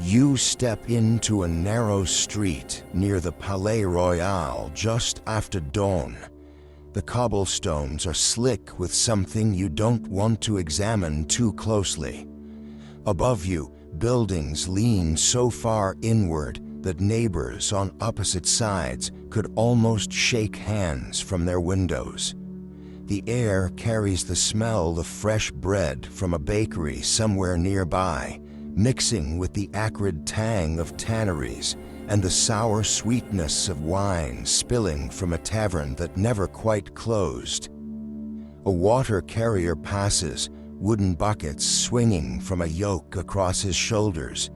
You step into a narrow street near the Palais Royal just after dawn. The cobblestones are slick with something you don't want to examine too closely. Above you, buildings lean so far inward that neighbors on opposite sides could almost shake hands from their windows. The air carries the smell of fresh bread from a bakery somewhere nearby, mixing with the acrid tang of tanneries and the sour sweetness of wine spilling from a tavern that never quite closed. A water carrier passes, wooden buckets swinging from a yoke across his shoulders.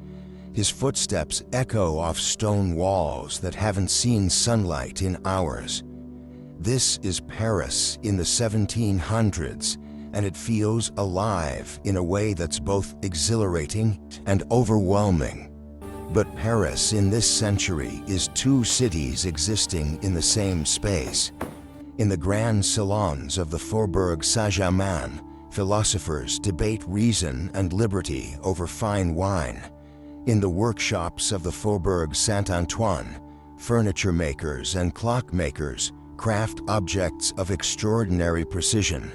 His footsteps echo off stone walls that haven't seen sunlight in hours. This is Paris in the 1700s, and it feels alive in a way that's both exhilarating and overwhelming. But Paris in this century is two cities existing in the same space. In the grand salons of the Faubourg Saint-Antoine, philosophers debate reason and liberty over fine wine. In the workshops of the Faubourg Saint-Antoine, furniture makers and clockmakers craft objects of extraordinary precision.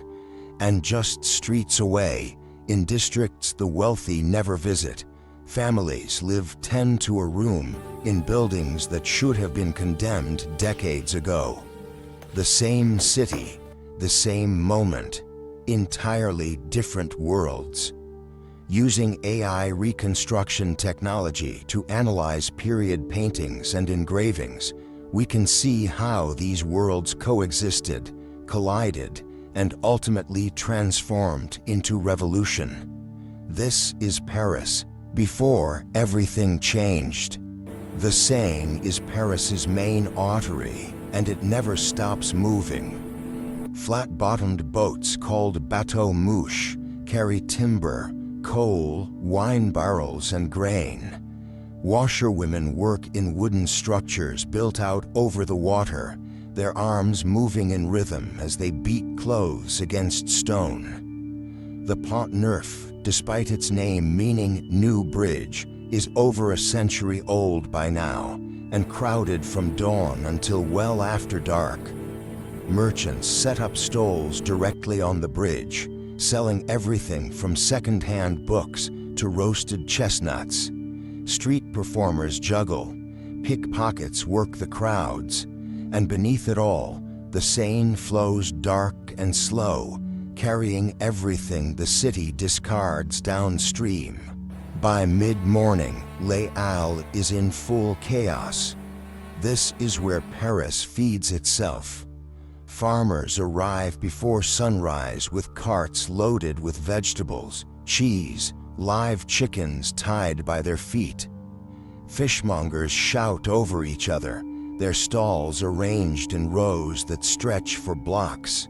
And just streets away, in districts the wealthy never visit, families live 10 to a room in buildings that should have been condemned decades ago. The same city, the same moment, entirely different worlds. Using AI reconstruction technology to analyze period paintings and engravings, we can see how these worlds coexisted, collided, and ultimately transformed into revolution. This is Paris, before everything changed. The Seine is Paris's main artery, and it never stops moving. Flat-bottomed boats called bateaux mouches carry timber, coal, wine barrels, and grain. Washerwomen work in wooden structures built out over the water, their arms moving in rhythm as they beat clothes against stone. The Pont Neuf, despite its name meaning new bridge, is over a century old by now, and crowded from dawn until well after dark. Merchants set up stalls directly on the bridge, selling everything from second-hand books to roasted chestnuts. Street performers juggle, pickpockets work the crowds, and beneath it all, the Seine flows dark and slow, carrying everything the city discards downstream. By mid-morning, Les Halles is in full chaos. This is where Paris feeds itself. Farmers arrive before sunrise with carts loaded with vegetables, cheese, live chickens tied by their feet. Fishmongers shout over each other, their stalls arranged in rows that stretch for blocks.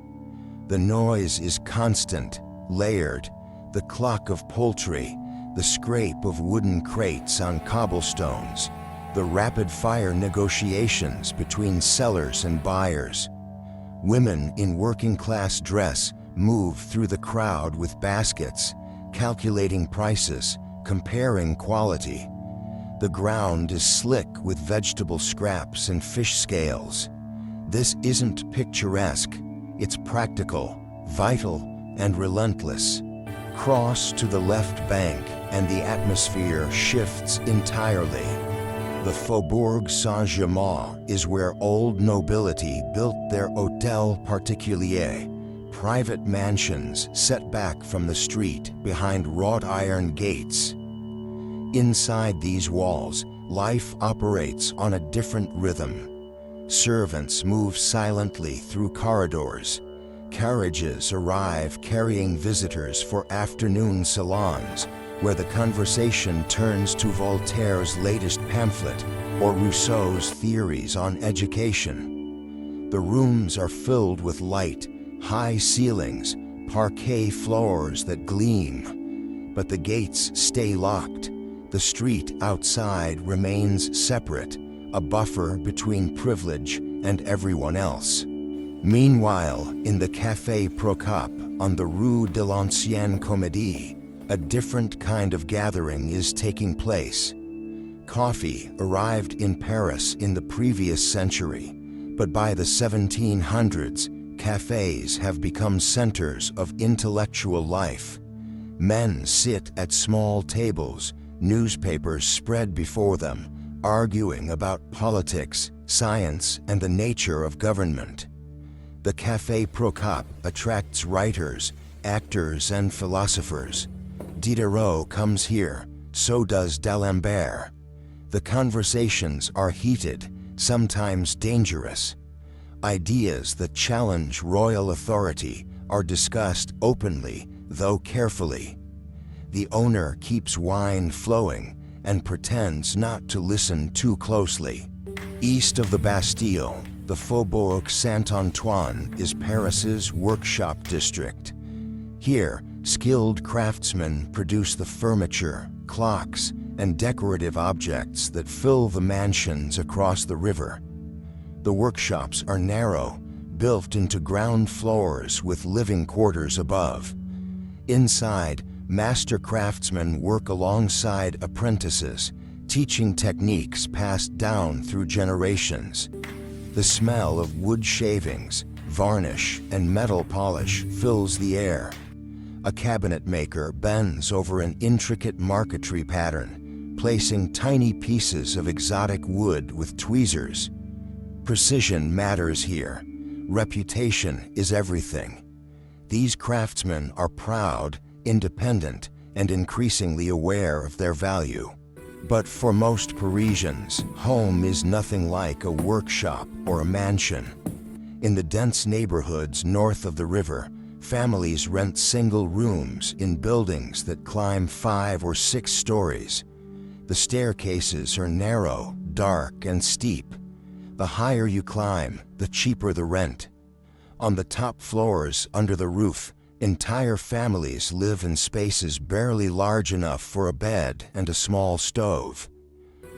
The noise is constant, layered, the cluck of poultry, the scrape of wooden crates on cobblestones, the rapid-fire negotiations between sellers and buyers. Women in working-class dress move through the crowd with baskets, calculating prices, comparing quality. The ground is slick with vegetable scraps and fish scales. This isn't picturesque, it's practical, vital, and relentless. Cross to the left bank and the atmosphere shifts entirely. The Faubourg Saint-Germain is where old nobility built their hôtels particuliers, private mansions set back from the street behind wrought iron gates. Inside these walls, life operates on a different rhythm. Servants move silently through corridors. Carriages arrive carrying visitors for afternoon salons, where the conversation turns to Voltaire's latest pamphlet or Rousseau's theories on education. The rooms are filled with light, high ceilings, parquet floors that gleam. But the gates stay locked. The street outside remains separate, a buffer between privilege and everyone else. Meanwhile, in the Café Procop on the Rue de l'Ancienne Comédie, a different kind of gathering is taking place. Coffee arrived in Paris in the previous century, but by the 1700s, cafés have become centers of intellectual life. Men sit at small tables, newspapers spread before them, arguing about politics, science, and the nature of government. The Café Procope attracts writers, actors, and philosophers. Diderot comes here, so does D'Alembert. The conversations are heated, sometimes dangerous. Ideas that challenge royal authority are discussed openly, though carefully. The owner keeps wine flowing and pretends not to listen too closely. East of the Bastille, the Faubourg Saint-Antoine is Paris's workshop district. Here, skilled craftsmen produce the furniture, clocks, and decorative objects that fill the mansions across the river. The workshops are narrow, built into ground floors with living quarters above. Inside, master craftsmen work alongside apprentices, teaching techniques passed down through generations. The smell of wood shavings, varnish, and metal polish fills the air. A cabinet maker bends over an intricate marquetry pattern, placing tiny pieces of exotic wood with tweezers. Precision matters here. Reputation is everything. These craftsmen are proud, independent, and increasingly aware of their value. But for most Parisians, home is nothing like a workshop or a mansion. In the dense neighborhoods north of the river, families rent single rooms in buildings that climb 5 or 6 stories. The staircases are narrow, dark, and steep. The higher you climb, the cheaper the rent. On the top floors, under the roof, entire families live in spaces barely large enough for a bed and a small stove.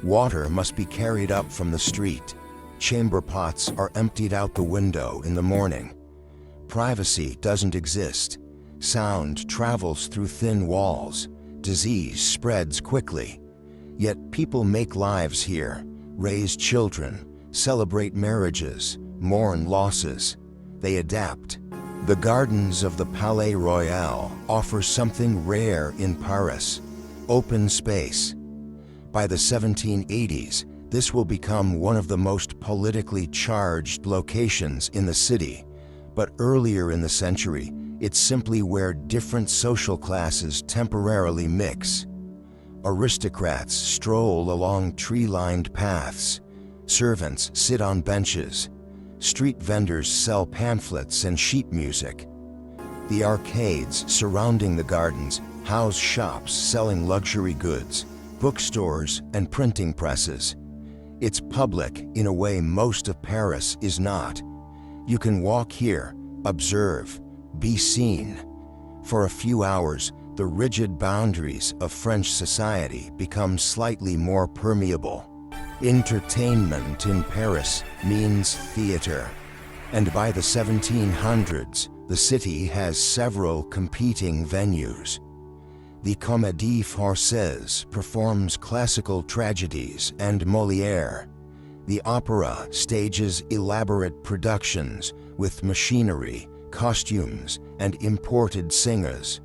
Water must be carried up from the street. Chamber pots are emptied out the window in the morning. Privacy doesn't exist. Sound travels through thin walls. Disease spreads quickly. Yet people make lives here, raise children, celebrate marriages, mourn losses. They adapt. The gardens of the Palais Royal offer something rare in Paris: open space. By the 1780s, this will become one of the most politically charged locations in the city, but earlier in the century, it's simply where different social classes temporarily mix. Aristocrats stroll along tree-lined paths. Servants sit on benches. Street vendors sell pamphlets and sheet music. The arcades surrounding the gardens house shops selling luxury goods, bookstores, and printing presses. It's public in a way most of Paris is not. You can walk here, observe, be seen. For a few hours, the rigid boundaries of French society become slightly more permeable. Entertainment in Paris means theater, and by the 1700s, the city has several competing venues. The Comédie Française performs classical tragedies and Molière. The opera stages elaborate productions with machinery, costumes, and imported singers.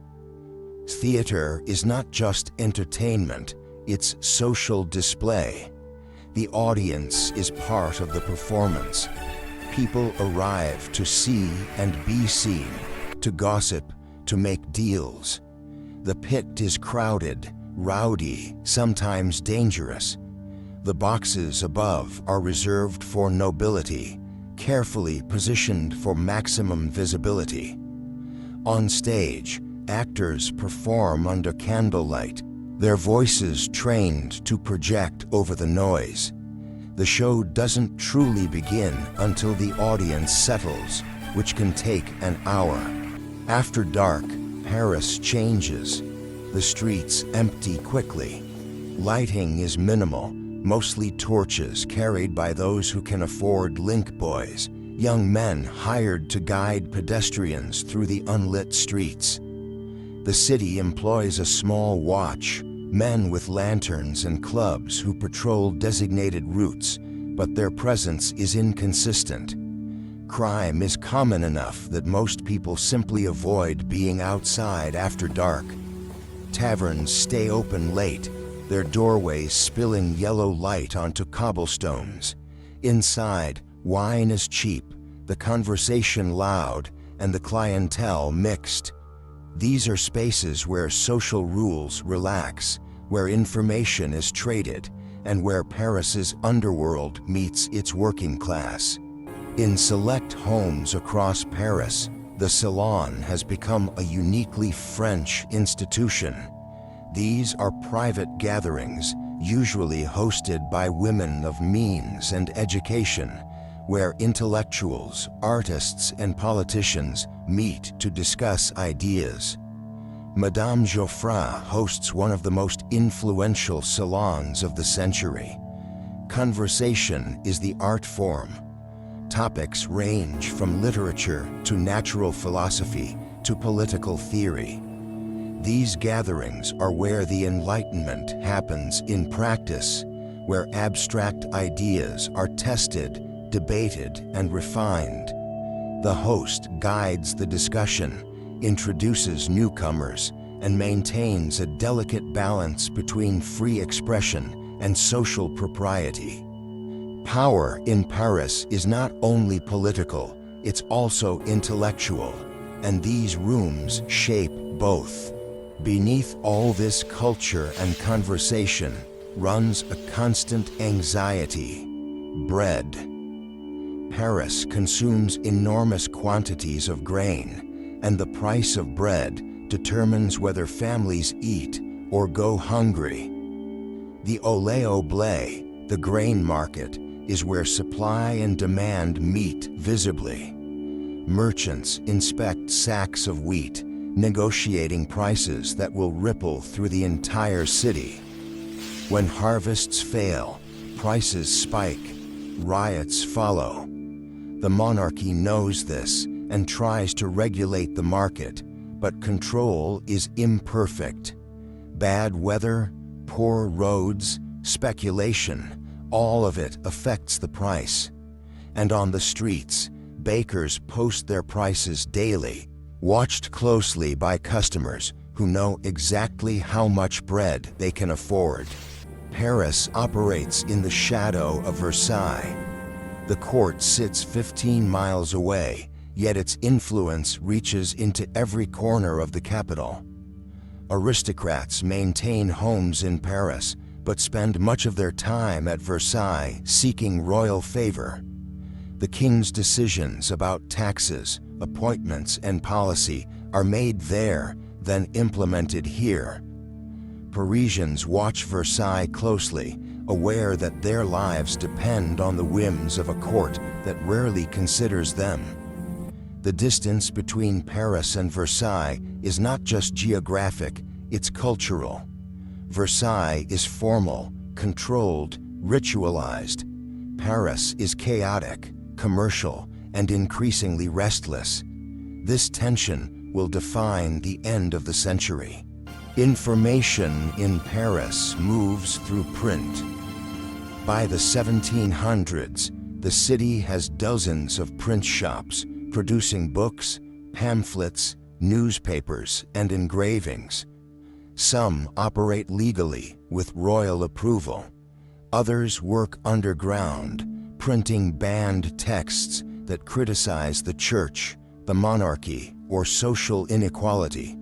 Theater is not just entertainment, it's social display. The audience is part of the performance. People arrive to see and be seen, to gossip, to make deals. The pit is crowded, rowdy, sometimes dangerous. The boxes above are reserved for nobility, carefully positioned for maximum visibility. On stage, actors perform under candlelight, their voices trained to project over the noise. The show doesn't truly begin until the audience settles, which can take an hour. After dark, Paris changes. The streets empty quickly. Lighting is minimal, mostly torches carried by those who can afford link boys, young men hired to guide pedestrians through the unlit streets. The city employs a small watch, men with lanterns and clubs who patrol designated routes, but their presence is inconsistent. Crime is common enough that most people simply avoid being outside after dark. Taverns stay open late, their doorways spilling yellow light onto cobblestones. Inside, wine is cheap, the conversation loud, and the clientele mixed. These are spaces where social rules relax, where information is traded, and where Paris's underworld meets its working class. In select homes across Paris, the salon has become a uniquely French institution. These are private gatherings, usually hosted by women of means and education, where intellectuals, artists, and politicians meet to discuss ideas. Madame Geoffroy hosts one of the most influential salons of the century. Conversation is the art form. Topics range from literature to natural philosophy to political theory. These gatherings are where the Enlightenment happens in practice, where abstract ideas are tested, debated, and refined. The host guides the discussion, introduces newcomers, and maintains a delicate balance between free expression and social propriety. Power in Paris is not only political, it's also intellectual, and these rooms shape both. Beneath all this culture and conversation runs a constant anxiety: bread. Paris consumes enormous quantities of grain, and the price of bread determines whether families eat or go hungry. The Olé Blé, the grain market, is where supply and demand meet visibly. Merchants inspect sacks of wheat, negotiating prices that will ripple through the entire city. When harvests fail, prices spike, riots follow. The monarchy knows this and tries to regulate the market, but control is imperfect. Bad weather, poor roads, speculation, all of it affects the price. And on the streets, bakers post their prices daily, watched closely by customers who know exactly how much bread they can afford. Paris operates in the shadow of Versailles. The court sits 15 miles away, yet its influence reaches into every corner of the capital. Aristocrats maintain homes in Paris, but spend much of their time at Versailles seeking royal favor. The king's decisions about taxes, appointments, and policy are made there, then implemented here. Parisians watch Versailles closely, aware that their lives depend on the whims of a court that rarely considers them. The distance between Paris and Versailles is not just geographic, it's cultural. Versailles is formal, controlled, ritualized. Paris is chaotic, commercial, and increasingly restless. This tension will define the end of the century. Information in Paris moves through print. By the 1700s, the city has dozens of print shops producing books, pamphlets, newspapers, and engravings. Some operate legally with royal approval. Others work underground, printing banned texts that criticize the church, the monarchy, or social inequality.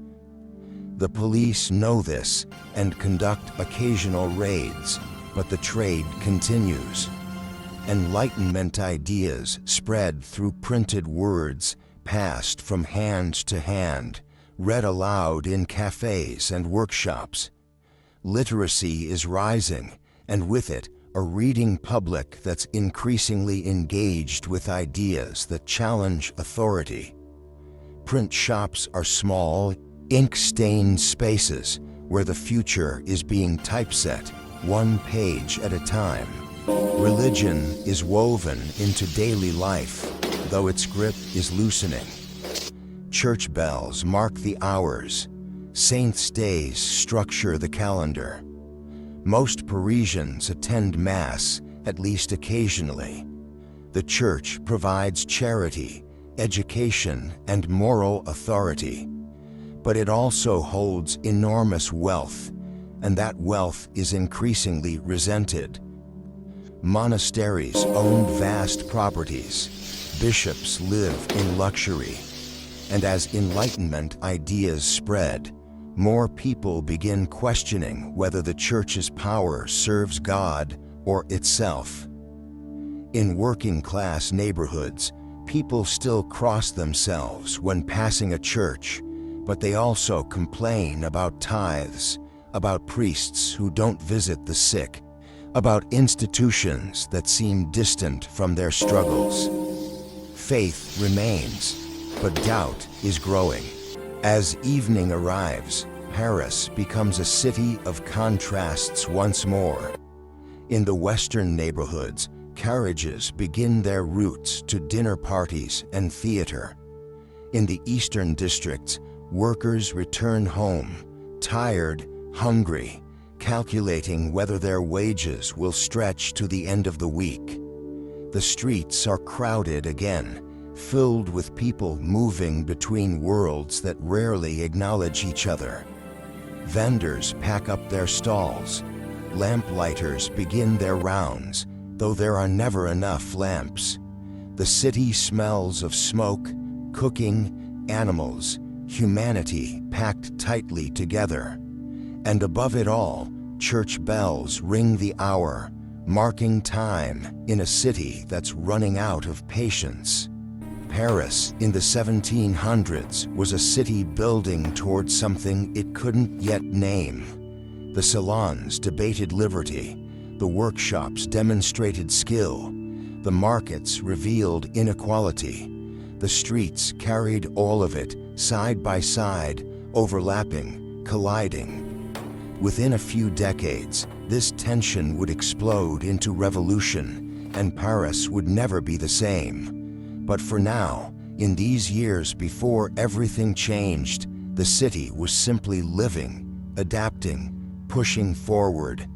The police know this and conduct occasional raids, but the trade continues. Enlightenment ideas spread through printed words, passed from hand to hand, read aloud in cafés and workshops. Literacy is rising, and with it, a reading public that's increasingly engaged with ideas that challenge authority. Print shops are small, ink-stained spaces where the future is being typeset, one page at a time. Religion is woven into daily life, though its grip is loosening. Church bells mark the hours. Saints' days structure the calendar. Most Parisians attend Mass, at least occasionally. The Church provides charity, education, and moral authority. But it also holds enormous wealth, and that wealth is increasingly resented. Monasteries own vast properties. Bishops live in luxury. And as Enlightenment ideas spread, more people begin questioning whether the Church's power serves God or itself. In working-class neighborhoods, people still cross themselves when passing a church, but they also complain about tithes, about priests who don't visit the sick, about institutions that seem distant from their struggles. Faith remains, but doubt is growing. As evening arrives, Paris becomes a city of contrasts once more. In the western neighborhoods, carriages begin their routes to dinner parties and theater. In the eastern districts, workers return home, tired, hungry, calculating whether their wages will stretch to the end of the week. The streets are crowded again, filled with people moving between worlds that rarely acknowledge each other. Vendors pack up their stalls. Lamplighters begin their rounds, though there are never enough lamps. The city smells of smoke, cooking, animals, humanity packed tightly together. And above it all, church bells ring the hour, marking time in a city that's running out of patience. Paris in the 1700s was a city building toward something it couldn't yet name. The salons debated liberty, the workshops demonstrated skill, the markets revealed inequality. The streets carried all of it, side by side, overlapping, colliding. Within a few decades, this tension would explode into revolution, and Paris would never be the same. But for now, in these years before everything changed, the city was simply living, adapting, pushing forward.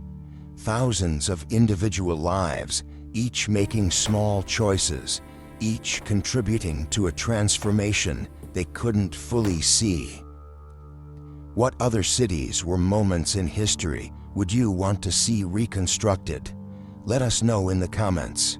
Thousands of individual lives, each making small choices, each contributing to a transformation they couldn't fully see. What other cities or moments in history would you want to see reconstructed? Let us know in the comments.